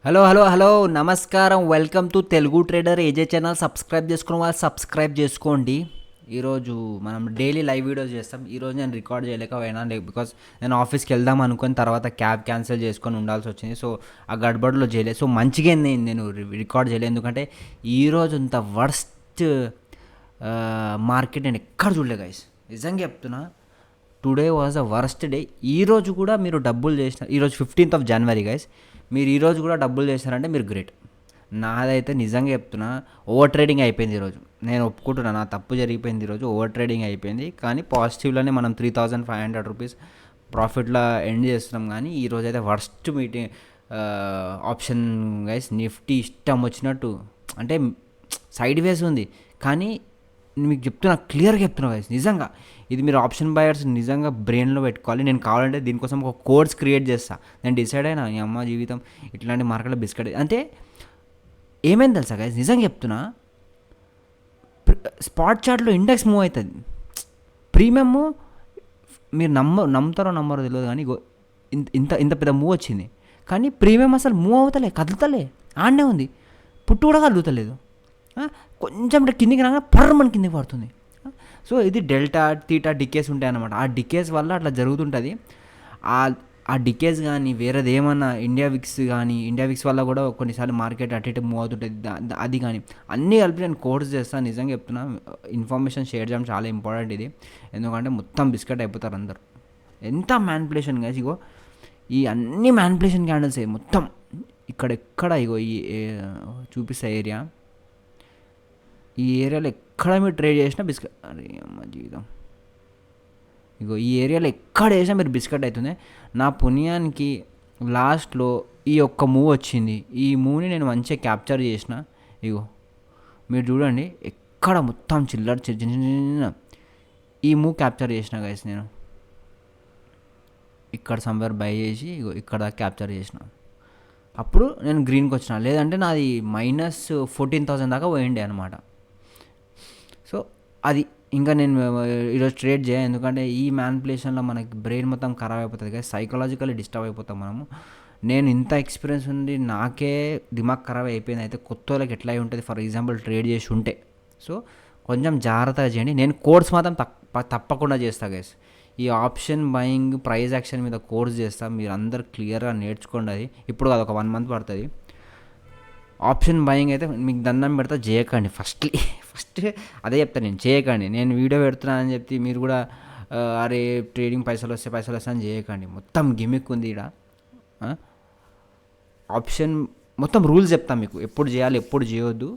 Hello hello hello నమస్కారం. Welcome to Telugu trader AJ channel. Subscribe చేసుకున్న వాళ్ళు సబ్స్క్రైబ్ చేసుకోండి. ఈరోజు మనం డైలీ లైవ్ వీడియోస్ చేస్తాం. ఈరోజు నేను రికార్డ్ చేయలేకపోయినా బికాస్ నేను ఆఫీస్కి వెళ్దాం అనుకుని తర్వాత క్యాబ్ క్యాన్సిల్ చేసుకొని ఉండాల్సి వచ్చింది. సో ఆ గడబడిలో చేయలేదు. సో మంచిగా నేను రికార్డ్ చేయలేదు, ఎందుకంటే ఈరోజు అంత వర్స్ట్ మార్కెట్ నేను ఎక్కడ చూడలేదు గైస్. నిజంగా చెప్తున్నా, today was the worst day. ఈరోజు కూడా మీరు డబ్బులు చేసిన, ఈరోజు 15th of January గైస్, మీరు ఈరోజు కూడా డబ్బులు చేశారంటే మీరు గ్రేట్. నాదైతే నిజంగా చెప్తున్నా, ఓవర్ ట్రేడింగ్ అయిపోయింది ఈరోజు. నేను ఒప్పుకుంటున్నా, నా తప్పు జరిగిపోయింది ఈరోజు, ఓవర్ ట్రేడింగ్ అయిపోయింది. కానీ పాజిటివ్లోనే మనం 3,500 రూపీస్ ప్రాఫిట్లో ఎండ్ చేస్తున్నాం. కానీ ఈరోజు అయితే worst meeting option guys. Nifty ఇష్టం వచ్చినట్టు, అంటే సైడ్ వేస్ ఉంది. కానీ మీకు చెప్తున్నా, క్లియర్గా చెప్తున్నా గైస్, నిజంగా ఇది మీరు ఆప్షన్ బయర్స్ నిజంగా బ్రెయిన్లో పెట్టుకోవాలి. నేను కావాలంటే దీనికోసం ఒక కోర్స్ క్రియేట్ చేస్తాను. నేను డిసైడ్ అయినా, ఈ అమ్మ జీవితం ఇట్లాంటి మార్కెట్లో బిస్కెట్ అంటే ఏమైంది తెలుసా గైస్, నిజంగా చెప్తున్నా. స్పాట్ చార్ట్లో ఇండెక్స్ మూవ్ అవుతుంది, ప్రీమియమ్ మీరు నమ్ముతారో నమ్మరో తెలియదు, కానీ ఇంత ఇంత పెద్ద మూవ్ వచ్చింది. కానీ ప్రీమియం అసలు మూవ్ అవుతలే, కదులుతలే, ఆడనే ఉంది, పుట్టు కూడా కదులుతలేదు. కొంచెం కిందికి రాగానే పర్రమని కిందికి పడుతుంది. సో ఇది డెల్టా తీటా డికేస్ ఉంటాయి అన్నమాట. ఆ డికేస్ వల్ల అట్లా జరుగుతుంటుంది. ఆ డికేస్ కానీ వేరేది ఏమన్నా ఇండియా విక్స్ వల్ల కూడా కొన్నిసార్లు మార్కెట్ అటు ఇటు మూవ్ అవుతుంటుంది. అది కానీ అన్నీ కలిపి నేను కోర్స్ చేస్తాను. నిజంగా చెప్తున్నా, ఇన్ఫర్మేషన్ షేర్ చేయడం చాలా ఇంపార్టెంట్ ఇది. ఎందుకంటే మొత్తం బిస్కెట్ అయిపోతారు అందరు. ఎంత మ్యానిపులేషన్ గాయస్. ఇగో ఈ అన్ని మ్యానిపులేషన్ క్యాండిల్స్ మొత్తం ఇక్కడెక్కడ ఇగో ఈ చూపిస్తా ఏరియా. ఈ ఏరియాలో ఎక్కడ మీరు ట్రేడ్ చేసినా బిస్కెట్. అరే అమ్మ జీవితం, ఇగో ఈ ఏరియాలో ఎక్కడ వేసినా మీరు బిస్కెట్ అవుతుంది. నా పుణ్యానికి లాస్ట్లో ఈ ఒక్క మూవ్ వచ్చింది. ఈ మూవ్ని నేను మంచిగా క్యాప్చర్ చేసిన. ఇగో మీరు చూడండి, ఎక్కడ మొత్తం చిన్న ఈ మూవ్ క్యాప్చర్ చేసిన గైస్. నేను ఇక్కడ సమ్వేర్ బై చేసి ఇగో ఇక్కడ క్యాప్చర్ చేసిన. అప్పుడు నేను గ్రీన్కి వచ్చిన, లేదంటే నాది -14,000 దాకా పోయిండే అనమాట. సో అది ఇంకా నేను ఈరోజు ట్రేడ్ చేయాలి, ఎందుకంటే ఈ మ్యానిపులేషన్లో మనకి బ్రెయిన్ మొత్తం ఖరాబ్ అయిపోతుంది కదా, సైకలాజికల్లీ డిస్టర్బ్ అయిపోతాం మనము. నేను ఇంత ఎక్స్పీరియన్స్ ఉంది, నాకే దిమాగ్ ఖరాబ్ అయిపోయింది. అయితే కొత్త వాళ్ళకి ఎట్లా అయి ఉంటుంది, ఫర్ ఎగ్జాంపుల్ ట్రేడ్ చేసి ఉంటే. సో కొంచెం జాగ్రత్తగా చేయండి. నేను కోర్స్ మాత్రం తప్పకుండా చేస్తాను గైస్. ఈ ఆప్షన్ బయింగ్ ప్రైస్ యాక్షన్ మీద కోర్స్ చేస్తాను. మీరు అందరు క్లియర్గా నేర్చుకోండి. అది ఇప్పుడు కాదు, ఒక 1 month పడుతుంది. ఆప్షన్ బయింగ్ అయితే మీకు దండం పెడతా, చేయకండి. ఫస్ట్ అదే చెప్తాను నేను, చేయకండి. నేను వీడియో పెడుతున్నానని చెప్పి మీరు కూడా అరే ట్రేడింగ్ పైసలు వస్తాయి అని చేయకండి. మొత్తం గిమిక్ ఉంది ఇక్కడ. ఆప్షన్ మొత్తం రూల్స్ చెప్తాను మీకు, ఎప్పుడు చేయాలి ఎప్పుడు చేయొద్దు.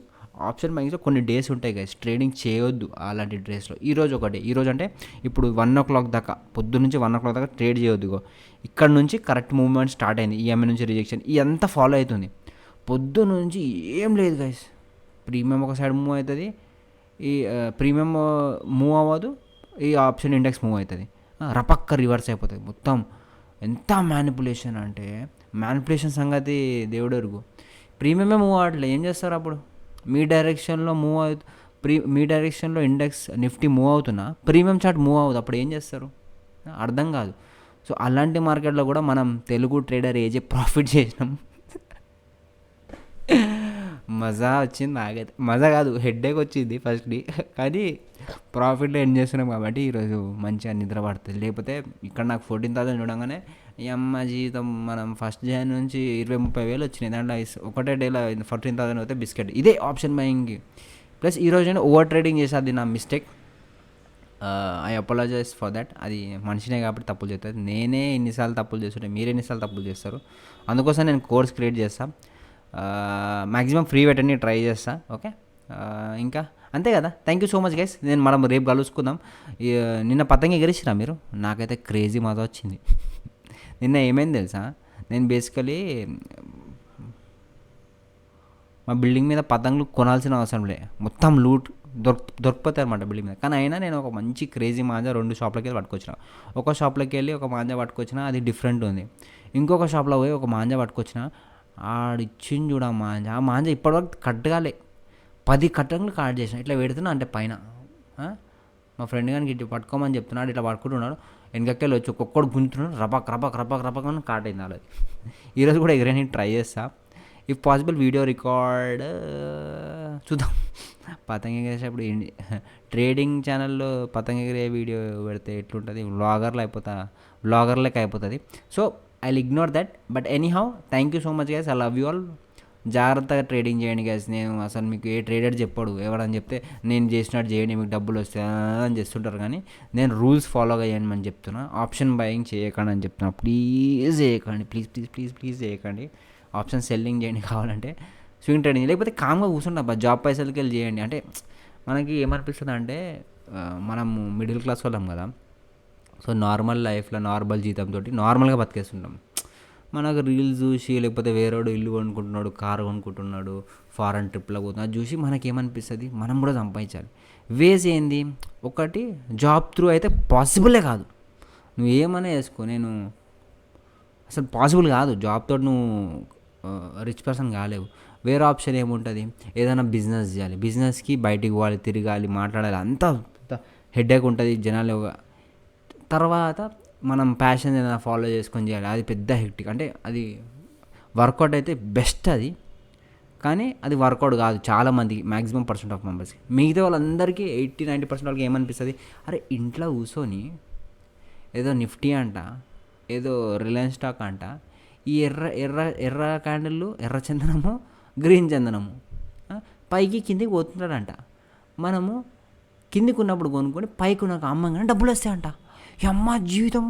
ఆప్షన్ బయింగ్స్లో కొన్ని డేస్ ఉంటాయి గైస్, ట్రేడింగ్ చేయొద్దు అలాంటి డేస్లో. ఈరోజు ఒక డే, ఈరోజు అంటే ఇప్పుడు 1 o'clock దాకా, పొద్దున్న నుంచి 1 o'clock దాకా ట్రేడ్ చేయొద్దు. ఇక్కడ నుంచి కరెక్ట్ మూవ్మెంట్ స్టార్ట్ అయింది. ఈఎంఐ నుంచి రిజెక్షన్ ఇదంతా ఫాలో అవుతుంది. పొద్దు నుంచి ఏం లేదు గైస్. ప్రీమియం ఒక సైడ్ మూవ్ అవుతుంది, ఈ ప్రీమియం మూవ్ అవ్వదు, ఈ ఆప్షన్ ఇండెక్స్ మూవ్ అవుతుంది, రపక్క రివర్స్ అయిపోతుంది మొత్తం. ఎంత మ్యానిపులేషన్ అంటే, మ్యానిపులేషన్ సంగతి దేవుడు ఎరుగు. ప్రీమియమే మూవ్ అవ్వట్లేదు, ఏం చేస్తారు అప్పుడు? మీ డైరెక్షన్లో మూవ్ మీ డైరెక్షన్లో ఇండెక్స్ నిఫ్టీ మూవ్ అవుతున్నా ప్రీమియం చార్ట్ మూవ్ అవ్వదు, అప్పుడు ఏం చేస్తారు? అర్థం కాదు. సో అలాంటి మార్కెట్లో కూడా మనం తెలుగు ట్రేడర్ ఏజే ప్రాఫిట్ చేసినాం. మజా వచ్చింది నాకైతే. మజా కాదు, హెడ్ఏక్ వచ్చింది ఫస్ట్ది, కానీ ప్రాఫిట్లో ఎండ్ చేస్తున్నాం కాబట్టి ఈరోజు మంచిగా నిద్ర పడుతుంది. లేకపోతే ఇక్కడ నాకు 14,000 చూడంగానే ఈ అమ్మ జీవితం, మనం ఫస్ట్ జాన్ నుంచి 20-30 వేలు వచ్చినాయి. దాంట్లో ఒకటే డేలో 14,000 అయితే బిస్కెట్. ఇదే ఆప్షన్ బయింగ్కి. ప్లస్ ఈరోజు నేను ఓవర్ ట్రేడింగ్ చేసేది నా mistake. I apologise for that. అది మనిషినే కాబట్టి తప్పులు చేస్తుంది. నేనే ఎన్నిసార్లు తప్పులు చేస్తుంటే మీరు ఎన్నిసార్లు తప్పులు చేస్తారు. అందుకోసం నేను కోర్స్ క్రియేట్ చేస్తాను. మ్యాక్సిమం ఫ్రీ పెట్టండి, ట్రై చేస్తా. ఓకే, ఇంకా అంతే కదా. Thank you so much guys. నేను మనం రేపు కలుసుకుందాం. నిన్న పతంగి ఎగిరిచ్చిరా మీరు? నాకైతే క్రేజీ మజా వచ్చింది. నిన్న ఏమైంది తెలుసా, నేను బేసికలీ మా బిల్డింగ్ మీద పతంగులు కొనాల్సిన అవసరం లే, మొత్తం లూట్ దొరికిపోతాయి అనమాట బిల్డింగ్ మీద. కానీ అయినా నేను ఒక మంచి క్రేజీ మాంజా 2 షాప్లకి వెళ్ళి పట్టుకొచ్చిన. ఒక షాప్లోకి వెళ్ళి ఒక మాంజా పట్టుకొచ్చిన, అది డిఫరెంట్ ఉంది. ఇంకొక షాప్లో పోయి ఒక మాంజా పట్టుకొచ్చిన, ఆడిచ్చింది చూడ ఆ మాంజా ఇప్పటివరకు కట్టగాలే. 10 కట్టలు కాట్ చేసిన. ఇట్లా పెడుతున్నా అంటే పైన మా ఫ్రెండ్ కానీ ఇట్లా పట్టుకోమని చెప్తున్నాడు, ఇట్లా పట్టుకుంటున్నాడు. వెనకకెళ్ళి వచ్చి ఒక్కొక్కడు గుంతున్నాడు, రపక్ అని కాట్ అయింది అలాది. ఈరోజు కూడా ఎగరేని ట్రై చేస్తా. ఇఫ్ పాసిబుల్ వీడియో రికార్డ్ చూద్దాం. పతంగ ఎగరేసేటప్పుడు ట్రేడింగ్ ఛానల్లో పతంగ ఎగిరే వీడియో పెడితే ఎట్లుంటుంది, వ్లాగర్లకి అయిపోతుంది. So I ignore that. But anyhow thank you so much guys, I love you all. జాగ్రత్తగా ట్రేడింగ్ చేయండి గైస్. నేను అసలు మీకు ఏ ట్రేడర్ చెప్పాడు, ఎవడని చెప్తే నేను చేసినట్టు చేయండి మీకు డబ్బులు వస్తాయి అని చేస్తుంటారు, కానీ నేను రూల్స్ ఫాలో చేయండి అని చెప్తున్నా. ఆప్షన్ బయింగ్ చేయకండి అని చెప్తున్నా. ప్లీజ్ చేయకండి, ప్లీజ్ ప్లీజ్ ప్లీజ్ ప్లీజ్ చేయకండి. ఆప్షన్ సెల్లింగ్ చేయండి కావాలంటే, స్వింగ్ ట్రేడింగ్, లేకపోతే కామ్గా కూర్చుంటా జాబ్ పైసలకి వెళ్ళి చేయండి. అంటే మనకి ఏమనిపిస్తుంది అంటే మనము మిడిల్ క్లాస్ వాళ్ళం కదా, సో నార్మల్ లైఫ్లో నార్మల్ జీతంతో నార్మల్గా బతికేస్తుంటాం. మనకు రీల్స్ చూసి, లేకపోతే వేరేవాడు ఇల్లు కొనుక్కుంటున్నాడు, కారు కొనుక్కుంటున్నాడు, ఫారెన్ ట్రిప్లో పోతున్నాడు, అది చూసి మనకేమనిపిస్తుంది, మనం కూడా సంపాదించాలి. వేస్ ఏంది, ఒకటి జాబ్ త్రూ అయితే పాసిబులే కాదు. నువ్వు ఏమైనా వేసుకో, నేను అసలు పాసిబుల్ కాదు. జాబ్ తోటి నువ్వు రిచ్ పర్సన్ కాలేవు. వేరే ఆప్షన్ ఏముంటుంది, ఏదైనా బిజినెస్ చేయాలి, బిజినెస్కి బయటికి పోవాలి, తిరగాలి, మాట్లాడాలి, అంతా హెడేక్ ఉంటుంది జనాలు. తర్వాత మనం ప్యాషన్ ఏదైనా ఫాలో చేసుకొని చేయాలి, అది పెద్ద హెక్టిక్. అంటే అది వర్కౌట్ అయితే బెస్ట్ అది, కానీ అది వర్కౌట్ కాదు చాలామందికి, మ్యాక్సిమం % ఆఫ్ మెంబర్స్కి. మిగతా వాళ్ళందరికీ 80-90% వాళ్ళకి ఏమనిపిస్తుంది, అరే ఇంట్లో కూర్చొని ఏదో నిఫ్టీ అంట, ఏదో రిలయన్స్ స్టాక్ అంట, ఈ ఎర్ర ఎర్ర ఎర్ర క్యాండిల్, ఎర్ర చందనము, గ్రీన్ చందనము పైకి కిందికి పోతుంటాడంట. మనము కిందికి ఉన్నప్పుడు కొనుక్కొని పైకి ఉన్నాక అమ్మంగానే డబ్బులు వస్తాయంట. అమ్మ జీవితం,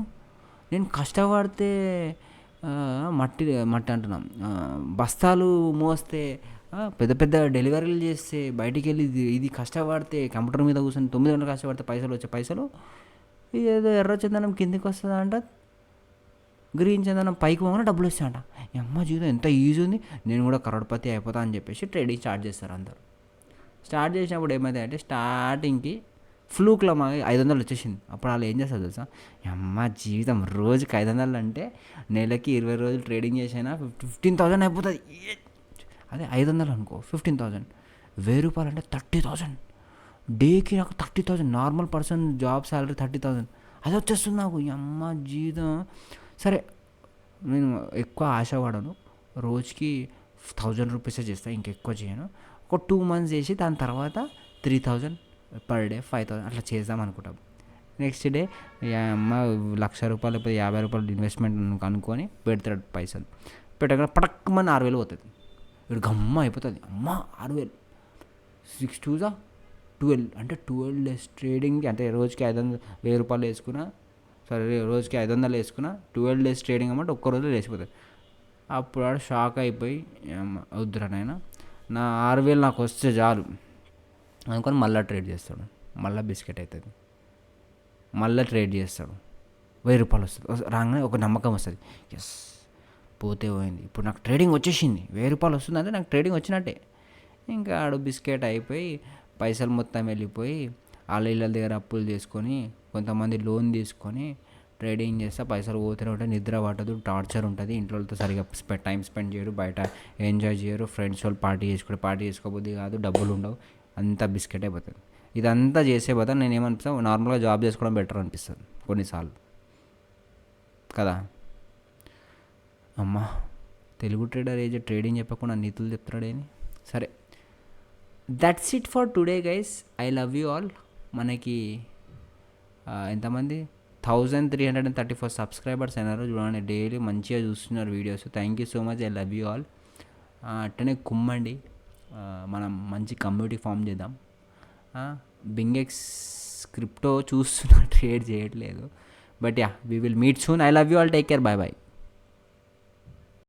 నేను కష్టపడితే మట్టి మట్టి అంటున్నాం, బస్తాలు మోస్తే, పెద్ద పెద్ద డెలివరీలు చేస్తే, బయటికి వెళ్ళి ఇది కష్టపడితే, కంప్యూటర్ మీద కూర్చొని 9 గంటలు కష్టపడితే పైసలు వచ్చే పైసలు, ఏదో ఎర్ర చందనం కిందికి వస్తుందంట, గ్రీన్ చందనం పైకి పోగానే డబ్బులు వస్తాయంట. అమ్మ జీవితం ఎంత ఈజీ ఉంది, నేను కూడా కరోడ్పతి అయిపోతా అని చెప్పేసి ట్రేడింగ్ స్టార్ట్ చేస్తారు అందరు. స్టార్ట్ చేసినప్పుడు ఏమైతే అంటే స్టార్టింగ్కి ఫ్లూక్లో మా 500 వచ్చేసింది. అప్పుడు వాళ్ళు ఏం చేస్తారు తెలుసా, అమ్మ జీవితం రోజుకి 500 అంటే నెలకి 20 రోజులు ట్రేడింగ్ చేసైనా 15,000 అయిపోతుంది. అదే 500 అనుకో 15,000, ₹1000 అంటే 30,000. డేకి నాకు 30,000, నార్మల్ పర్సన్ జాబ్ శాలరీ 30,000, అది వచ్చేస్తుంది నాకు. అమ్మ జీవితం. సరే నేను ఎక్కువ ఆశపడను, రోజుకి 1,000 రూపీసే చేస్తాను, ఇంకెక్కువ చేయను. ఒక 2 months చేసి దాని తర్వాత 3,000 పర్ డే, 5,000 అట్లా చేద్దాం అనుకుంటాం. నెక్స్ట్ డే అమ్మ ₹1,00,000 లేకపోతే ₹50 ఇన్వెస్ట్మెంట్ అనుకొని పెడతాడు పైసలు. పెట్టగా పటక్కమని 6,000 పోతుంది. ఇప్పుడు గమ్మ అయిపోతుంది. అమ్మ 6,000, 6 2s 12 అంటే 12 days ట్రేడింగ్కి, అంటే రోజుకి ₹1,000 వేసుకున్నా, సరే రోజుకి 500 వేసుకున్నా, 12 days ట్రేడింగ్ అమౌంట్ ఒక్క రోజులో వేసిపోతుంది. అప్పుడు ఆడ షాక్ అయిపోయి వద్దురా నాయనా, నా 6,000 నాకు వస్తే చాలు అనుకొని మళ్ళీ ట్రేడ్ చేస్తాడు. మళ్ళీ బిస్కెట్ అవుతుంది, మళ్ళీ ట్రేడ్ చేస్తాడు, ₹1,000 వస్తుంది. రాగానే ఒక నమ్మకం వస్తుంది, ఎస్ పోతే పోయింది, ఇప్పుడు నాకు ట్రేడింగ్ వచ్చేసింది, ₹1,000 వస్తుందంటే నాకు ట్రేడింగ్ వచ్చినట్టే. ఇంకా ఆడు బిస్కెట్ అయిపోయి పైసలు మొత్తం వెళ్ళిపోయి వాళ్ళ ఇళ్ళ దగ్గర అప్పులు చేసుకొని, కొంతమంది లోన్ తీసుకొని ట్రేడింగ్ చేస్తే పైసలు పోతూనే ఉంటాయి, నిద్ర పట్టదు, టార్చర్ ఉంటుంది, ఇంట్లోతో సరిగా టైం స్పెండ్ చేయరు, బయట ఎంజాయ్ చేయరు, ఫ్రెండ్స్ వాళ్ళు పార్టీ చేసుకోబోద్ది కాదు, డబ్బులు ఉండవు, అంతా బిస్కెట్ అయిపోతుంది. ఇదంతా చేసే బదులు నేను ఏమనిపిస్తాను, నార్మల్గా జాబ్ చేసుకోవడం బెటర్ అనిపిస్తుంది కొన్నిసార్లు కదా. అమ్మా తెలుగు ట్రేడర్ ఏజ్ ట్రేడింగ్ చెప్పకుండా నీతులు చెప్తాడేని. సరే, that's it for today guys, I love you all. మనకి ఎంతమంది 1,334 సబ్స్క్రైబర్స్ అయినారు చూడండి, డైలీ మంచిగా చూస్తున్నారు videos. Thank you so much, I love you all. అట్టనే కుమ్మండి, మనం మంచి కమ్యూనిటీ ఫామ్ చేద్దాం. బింగెక్స్ క్రిప్టో చూస్తున్నా, ట్రేడ్ చేయట్లేదు, but yeah we will meet soon. I love you all, take care, bye bye.